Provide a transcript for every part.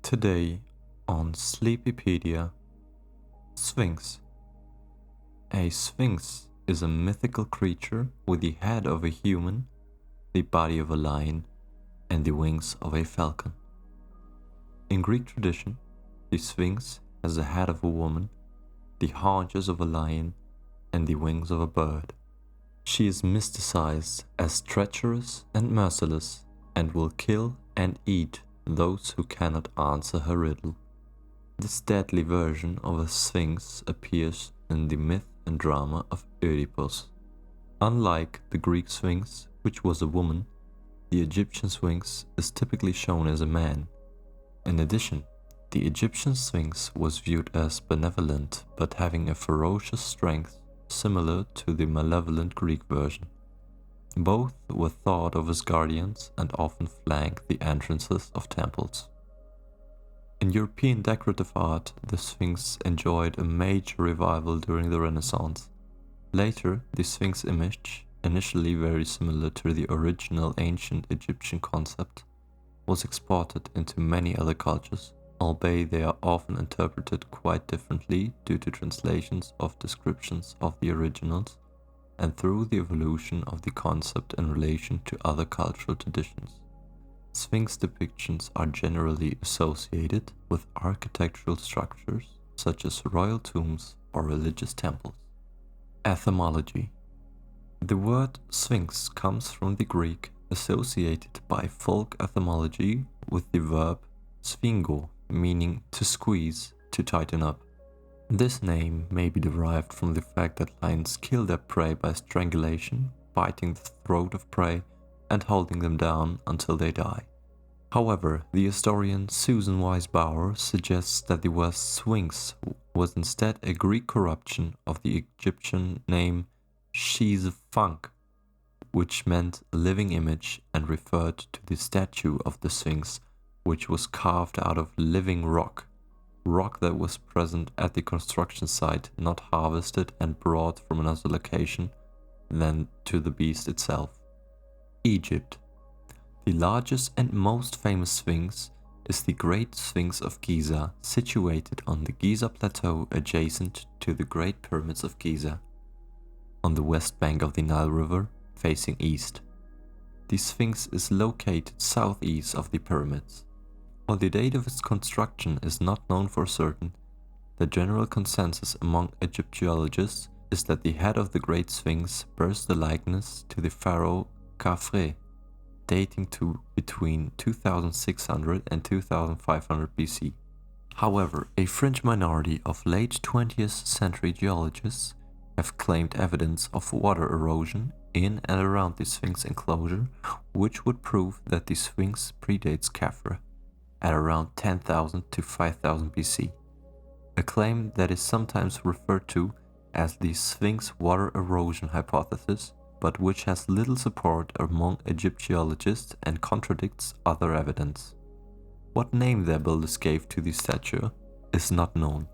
Today on Sleepypedia, Sphinx. A sphinx is a mythical creature with the head of a human, the body of a lion, and the wings of a falcon. In Greek tradition, the sphinx has the head of a woman, the haunches of a lion, and the wings of a bird. She is mysticized as treacherous and merciless, and will kill and eat those who cannot answer her riddle. This deadly version of a sphinx appears in the myth and drama of Oedipus. Unlike the Greek sphinx, which was a woman, the Egyptian sphinx is typically shown as a man. In addition, the Egyptian sphinx was viewed as benevolent but having a ferocious strength similar to the malevolent Greek version. Both were thought of as guardians and often flanked the entrances of temples. In European decorative art, the Sphinx enjoyed a major revival during the Renaissance. Later, the Sphinx image, initially very similar to the original ancient Egyptian concept, was exported into many other cultures, albeit they are often interpreted quite differently due to translations of descriptions of the originals and through the evolution of the concept in relation to other cultural traditions. Sphinx depictions are generally associated with architectural structures such as royal tombs or religious temples. Etymology. The word sphinx comes from the Greek associated by folk etymology with the verb sphingo, meaning to squeeze, to tighten up. This name may be derived from the fact that lions kill their prey by strangulation, biting the throat of prey and holding them down until they die. However, the historian Susan Wise Bauer suggests that the word sphinx was instead a Greek corruption of the Egyptian name Shizfunk, which meant living image and referred to the statue of the Sphinx, which was carved out of living rock that was present at the construction site, not harvested and brought from another location than to the beast itself. Egypt. The largest and most famous sphinx is the Great Sphinx of Giza, situated on the Giza Plateau adjacent to the Great Pyramids of Giza, on the west bank of the Nile River, facing east. The Sphinx is located southeast of the pyramids. While the date of its construction is not known for certain, the general consensus among Egyptologists is that the head of the Great Sphinx bears the likeness to the pharaoh Khafre, dating to between 2600 and 2500 BC. However, a fringe minority of late 20th century geologists have claimed evidence of water erosion in and around the Sphinx enclosure, which would prove that the Sphinx predates Khafre at around 10,000 to 5000 BC, a claim that is sometimes referred to as the Sphinx water erosion hypothesis, but which has little support among Egyptologists and contradicts other evidence. What name their builders gave to the statue is not known.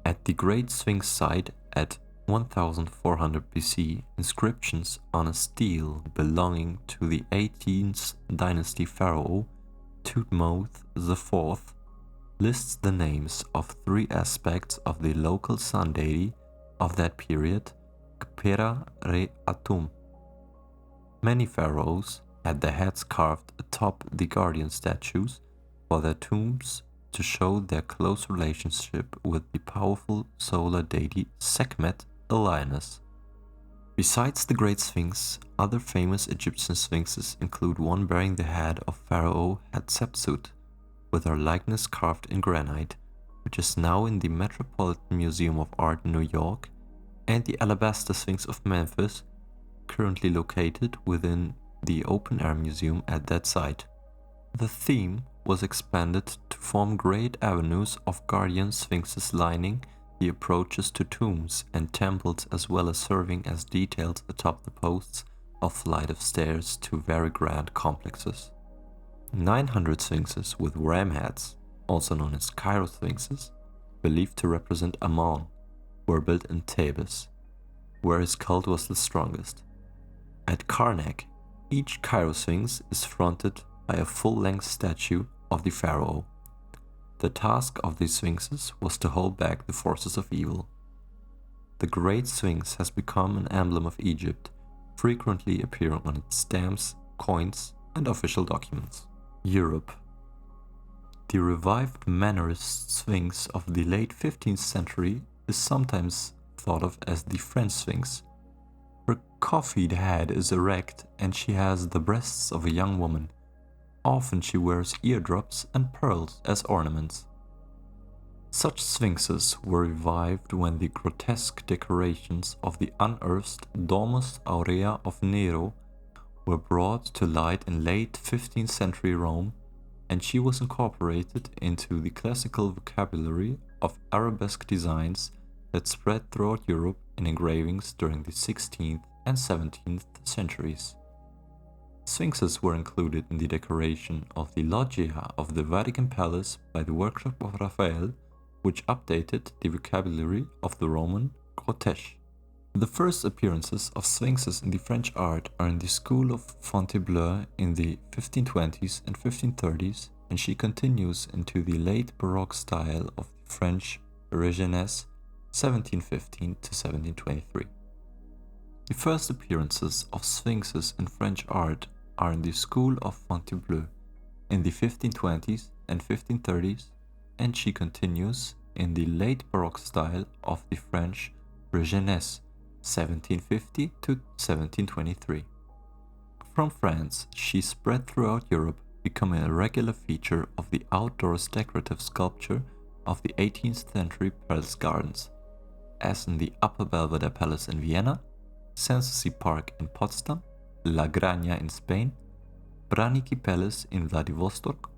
At the Great Sphinx site at 1400 BC, inscriptions on a stele belonging to the 18th dynasty pharaoh Thutmose IV lists the names of three aspects of the local sun deity of that period, Khpera Re Atum. Many pharaohs had their heads carved atop the guardian statues for their tombs to show their close relationship with the powerful solar deity Sekhmet, the lioness. Besides the Great Sphinx, other famous Egyptian sphinxes include one bearing the head of Pharaoh Hatshepsut, with her likeness carved in granite, which is now in the Metropolitan Museum of Art in New York, and the Alabaster Sphinx of Memphis, currently located within the open-air museum at that site. The theme was expanded to form great avenues of guardian sphinxes lining the approaches to tombs and temples, as well as serving as details atop the posts of flight of stairs to very grand complexes. 900 sphinxes with ram heads, also known as Cairo sphinxes, believed to represent Ammon, were built in Thebes, where his cult was the strongest. At Karnak, each Cairo sphinx is fronted by a full-length statue of the pharaoh. The task of the sphinxes was to hold back the forces of evil. The Great Sphinx has become an emblem of Egypt, frequently appearing on its stamps, coins, and official documents. Europe. The revived Mannerist Sphinx of the late 15th century is sometimes thought of as the French Sphinx. Her coifed head is erect and she has the breasts of a young woman. Often she wears eardrops and pearls as ornaments. Such sphinxes were revived when the grotesque decorations of the unearthed Domus Aurea of Nero were brought to light in late 15th century Rome, and she was incorporated into the classical vocabulary of arabesque designs that spread throughout Europe in engravings during the 16th and 17th centuries. Sphinxes were included in the decoration of the loggia of the Vatican Palace by the workshop of Raphael, which updated the vocabulary of the Roman cortège. The first appearances of sphinxes in the French art are in the school of Fontainebleau in the 1520s and 1530s, and she continues into the late Baroque style of the French Renaissance 1715 to 1723. The first appearances of sphinxes in French art are in the school of Fontainebleau in the 1520s and 1530s, and she continues in the late Baroque style of the French Renaissance 1750 to 1723. From France, she spread throughout Europe, becoming a regular feature of the outdoors decorative sculpture of the 18th century palace gardens, as in the Upper Belvedere Palace in Vienna, Sanssouci Park in Potsdam, La Granja in Spain, Branicki Palace in Vladivostok,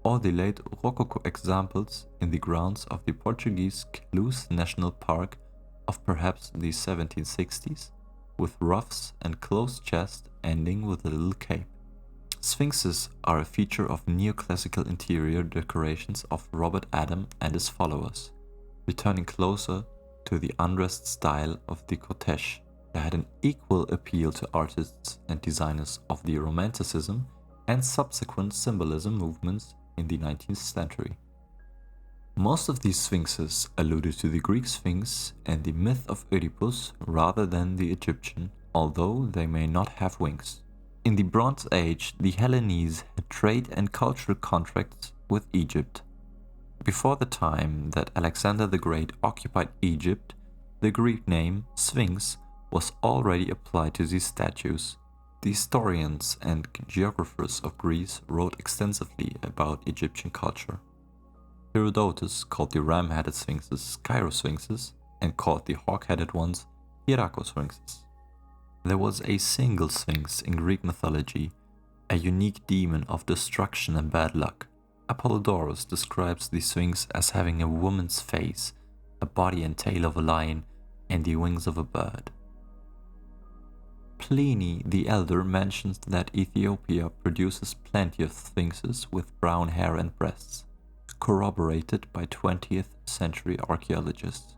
or the late Rococo examples in the grounds of the Portuguese Queluz National Park of perhaps the 1760s, with ruffs and closed chest ending with a little cape. Sphinxes are a feature of neoclassical interior decorations of Robert Adam and his followers, returning closer to the undressed style of the cortège. They had an equal appeal to artists and designers of the Romanticism and subsequent symbolism movements in the 19th century. Most of these sphinxes alluded to the Greek Sphinx and the myth of Oedipus rather than the Egyptian, although they may not have wings. In the Bronze Age, the Hellenes had trade and cultural contracts with Egypt. Before the time that Alexander the Great occupied Egypt, the Greek name Sphinx was already applied to these statues. The historians and geographers of Greece wrote extensively about Egyptian culture. Herodotus called the ram-headed sphinxes Chirosphinxes and called the hawk-headed ones Hierakosphinxes. There was a single sphinx in Greek mythology, a unique demon of destruction and bad luck. Apollodorus describes the sphinx as having a woman's face, a body and tail of a lion, and the wings of a bird. Pliny the Elder mentions that Ethiopia produces plenty of sphinxes with brown hair and breasts, corroborated by 20th century archaeologists.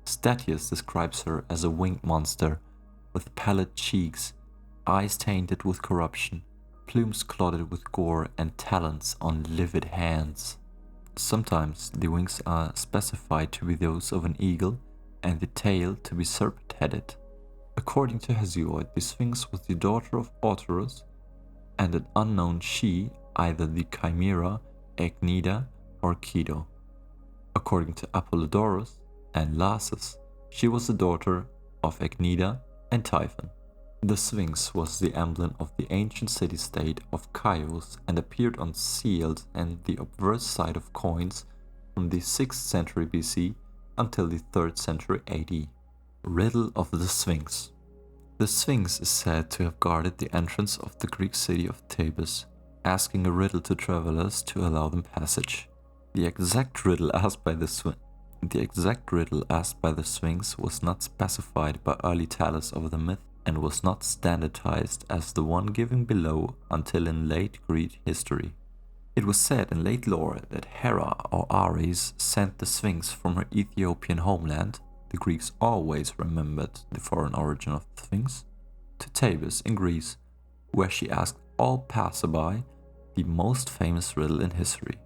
Statius describes her as a winged monster with pallid cheeks, eyes tainted with corruption, plumes clotted with gore, and talons on livid hands. Sometimes the wings are specified to be those of an eagle and the tail to be serpent-headed. According to Hesiod, the Sphinx was the daughter of Otarus and an unknown she, either the chimera, Echnida, or Kido. According to Apollodorus and Lassus, she was the daughter of Echnida and Typhon. The Sphinx was the emblem of the ancient city-state of Chios and appeared on seals and the obverse side of coins from the 6th century BC until the 3rd century AD. Riddle of the Sphinx. The Sphinx is said to have guarded the entrance of the Greek city of Thebes, asking a riddle to travelers to allow them passage. The exact riddle asked by the Sphinx was not specified by early tellers of the myth and was not standardized as the one given below until in late Greek history. It was said in late lore that Hera or Ares sent the Sphinx from her Ethiopian homeland — the Greeks always remembered the foreign origin of the Sphinx — to Thebes in Greece, where she asked all passerby the most famous riddle in history.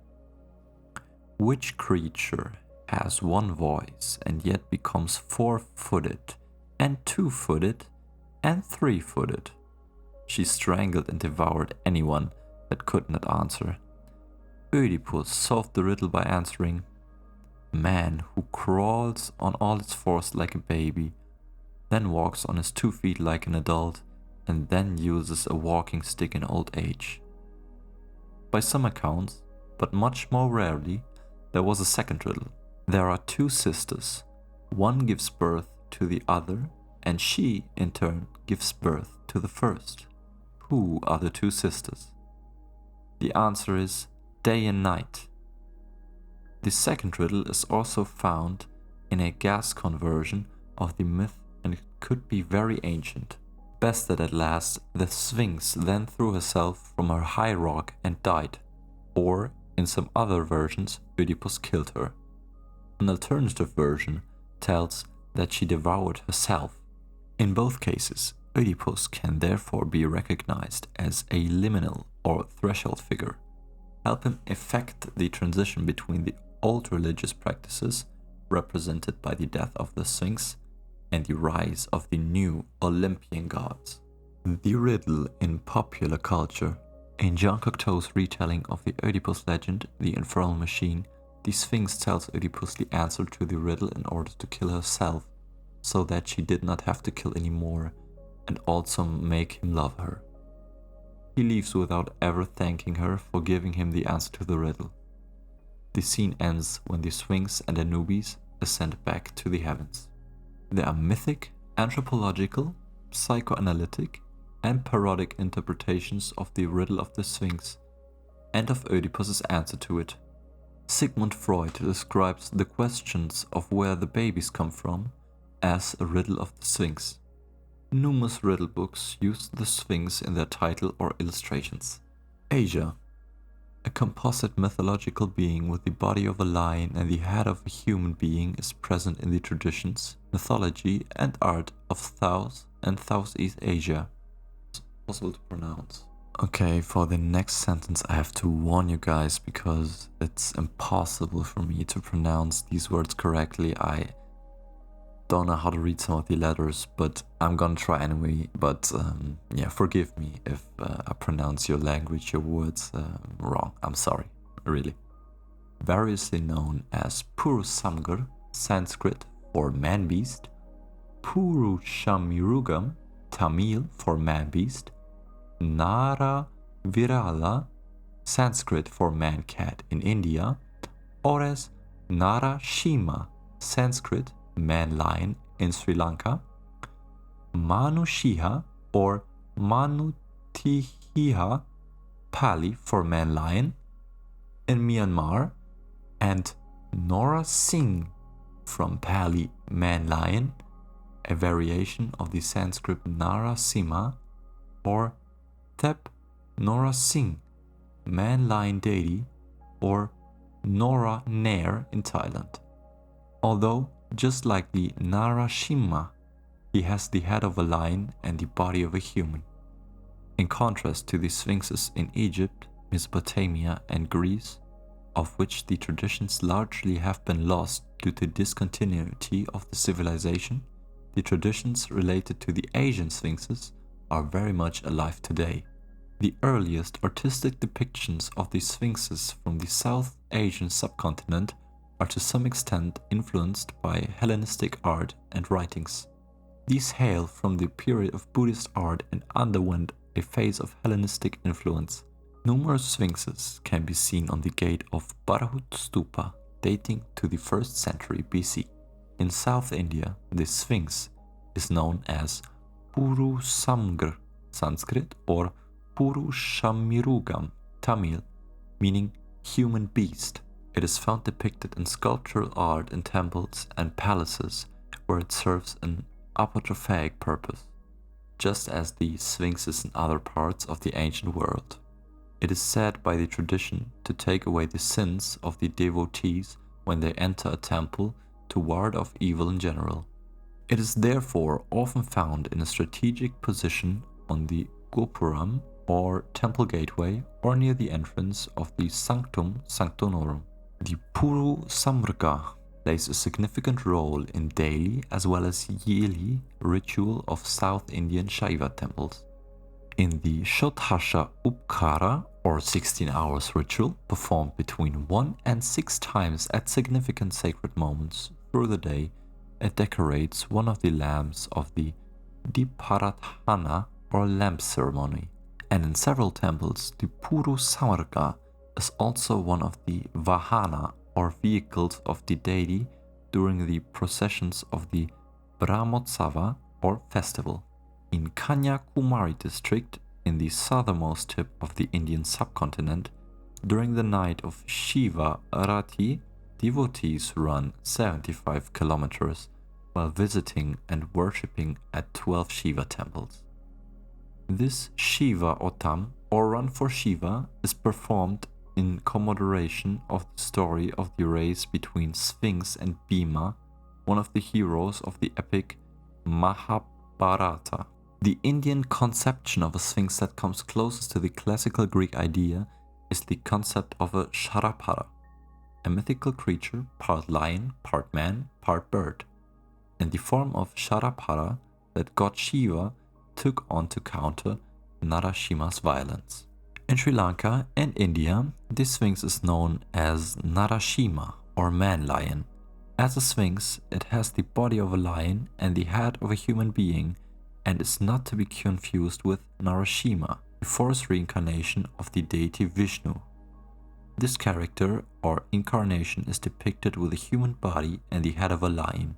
Which creature has one voice and yet becomes four-footed and two-footed and three-footed? She strangled and devoured anyone that could not answer. Oedipus solved the riddle by answering, man who crawls on all its fours like a baby, then walks on his 2 feet like an adult, and then uses a walking stick in old age. By some accounts, but much more rarely, there was a second riddle. There are 2 sisters. One gives birth to the other, and she, in turn, gives birth to the first. Who are the 2 sisters? The answer is day and night. The second riddle is also found in a Gascon version of the myth, and it could be very ancient. Best that at last, the Sphinx then threw herself from her high rock and died, or in some other versions, Oedipus killed her. An alternative version tells that she devoured herself. In both cases, Oedipus can therefore be recognized as a liminal or threshold figure, help him effect the transition between the old religious practices, represented by the death of the Sphinx, and the rise of the new Olympian gods. The riddle in popular culture. In Jean Cocteau's retelling of the Oedipus legend, The Infernal Machine, the Sphinx tells Oedipus the answer to the riddle in order to kill herself, so that she did not have to kill anymore, and also make him love her. He leaves without ever thanking her for giving him the answer to the riddle. The scene ends when the Sphinx and Anubis ascend back to the heavens. There are mythic, anthropological, psychoanalytic, and parodic interpretations of the riddle of the Sphinx and of Oedipus's answer to it. Sigmund Freud describes the questions of where the babies come from as a riddle of the Sphinx. Numerous riddle books use the Sphinx in their title or illustrations. Asia. A composite mythological being with the body of a lion and the head of a human being is present in the traditions, mythology, and art of South and Southeast Asia. It's possible to pronounce. Okay, for the next sentence I have to warn you guys because it's impossible for me to pronounce these words correctly. I don't know how to read some of the letters, but I'm gonna try anyway. But yeah, forgive me if I pronounce your language, your words wrong. I'm sorry, really. Variously known as Purusamgar, Sanskrit for man-beast, Purushamirugam, Tamil for man-beast, Nara Virala, Sanskrit for man-cat in India, or as Narashima, Sanskrit man-lion in Sri Lanka, Manushiha or Manutihiha, Pali for man-lion in Myanmar, and Nora Singh from Pali man-lion, a variation of the Sanskrit Narasimha, or Thep Nora Singh, man-lion deity, or Nora Nair in Thailand. Although, just like the Narashima, he has the head of a lion and the body of a human. In contrast to the sphinxes in Egypt, Mesopotamia, and Greece, of which the traditions largely have been lost due to discontinuity of the civilization, the traditions related to the Asian sphinxes are very much alive today. The earliest artistic depictions of the sphinxes from the South Asian subcontinent are to some extent influenced by Hellenistic art and writings. These hail from the period of Buddhist art and underwent a phase of Hellenistic influence. Numerous sphinxes can be seen on the gate of Barahut Stupa, dating to the 1st century BC. In South India, the sphinx is known as Purusamgar, Sanskrit, or Purushamirugam, Tamil, meaning human beast. It is found depicted in sculptural art in temples and palaces where it serves an apotropaic purpose, just as the sphinxes in other parts of the ancient world. It is said by the tradition to take away the sins of the devotees when they enter a temple to ward off evil in general. It is therefore often found in a strategic position on the Gopuram or temple gateway or near the entrance of the Sanctum Sanctorum. The Puru Samrga plays a significant role in daily as well as yearly ritual of South Indian Shaiva temples. In the Shodhasha Upkara, or 16 hours ritual, performed between 1 and 6 times at significant sacred moments through the day, it decorates one of the lamps of the Diparadhana or lamp ceremony. And in several temples, the Puru Samarga is also one of the Vahana or vehicles of the deity during the processions of the Brahmotsava or festival. In Kanyakumari district, in the southernmost tip of the Indian subcontinent, during the night of Shiva Arati, devotees run 75 kilometers while visiting and worshipping at 12 Shiva temples. This Shiva Otam, or Run for Shiva, is performed in commemoration of the story of the race between Sphinx and Bhima, one of the heroes of the epic Mahabharata. The Indian conception of a sphinx that comes closest to the classical Greek idea is the concept of a Sharapara, a mythical creature, part lion, part man, part bird, in the form of Sharapara that god Shiva took on to counter Narashima's violence. In Sri Lanka and India, this sphinx is known as Narashima or man-lion. As a sphinx, it has the body of a lion and the head of a human being, and is not to be confused with Narashima, the forest reincarnation of the deity Vishnu. This character or incarnation is depicted with a human body and the head of a lion.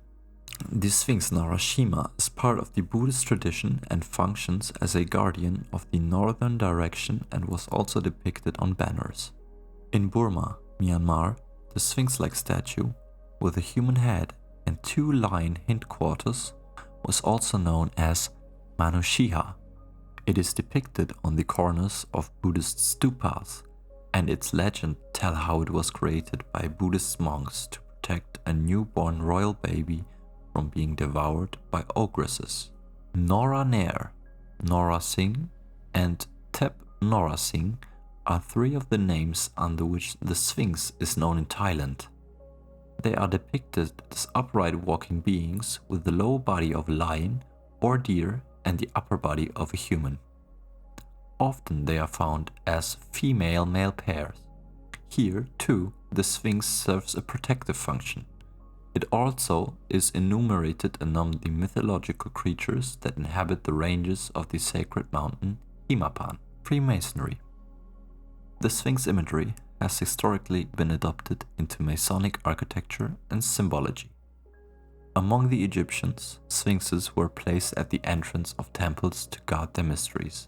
The Sphinx Narashima is part of the Buddhist tradition and functions as a guardian of the northern direction and was also depicted on banners. In Burma, Myanmar, the Sphinx-like statue, with a human head and 2 lion hindquarters, was also known as Manushiha. It is depicted on the corners of Buddhist stupas, and its legend tell how it was created by Buddhist monks to protect a newborn royal baby from being devoured by ogresses. Nora Nair, Nora Singh, and Tep Nora Singh are 3 of the names under which the Sphinx is known in Thailand. They are depicted as upright walking beings with the lower body of a lion or deer and the upper body of a human. Often they are found as female-male pairs. Here, too, the Sphinx serves a protective function. It also is enumerated among the mythological creatures that inhabit the ranges of the sacred mountain Himapan. Freemasonry. The Sphinx imagery has historically been adopted into Masonic architecture and symbology. Among the Egyptians, sphinxes were placed at the entrance of temples to guard their mysteries,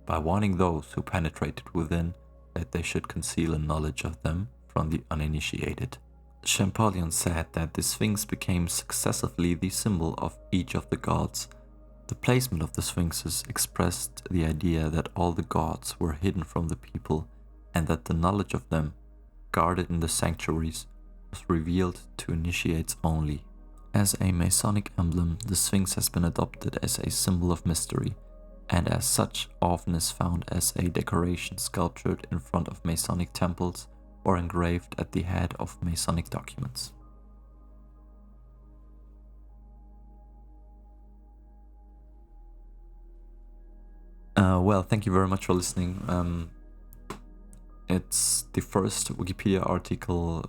by warning those who penetrated within that they should conceal a knowledge of them from the uninitiated. Champollion said that the Sphinx became successively the symbol of each of the gods. The placement of the sphinxes expressed the idea that all the gods were hidden from the people and that the knowledge of them, guarded in the sanctuaries, was revealed to initiates only. As a Masonic emblem, the Sphinx has been adopted as a symbol of mystery, and as such often is found as a decoration sculptured in front of Masonic temples or engraved at the head of Masonic documents. Well, thank you very much for listening. It's the first Wikipedia article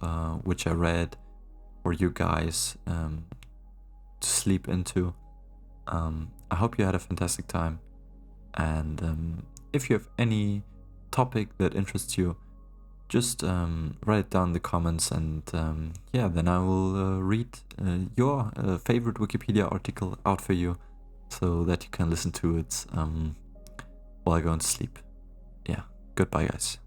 which I read for you guys to sleep into. I hope you had a fantastic time, and if you have any topic that interests you, just write it down in the comments, and yeah, then I will read your favorite Wikipedia article out for you so that you can listen to it while going to sleep. Yeah, goodbye guys.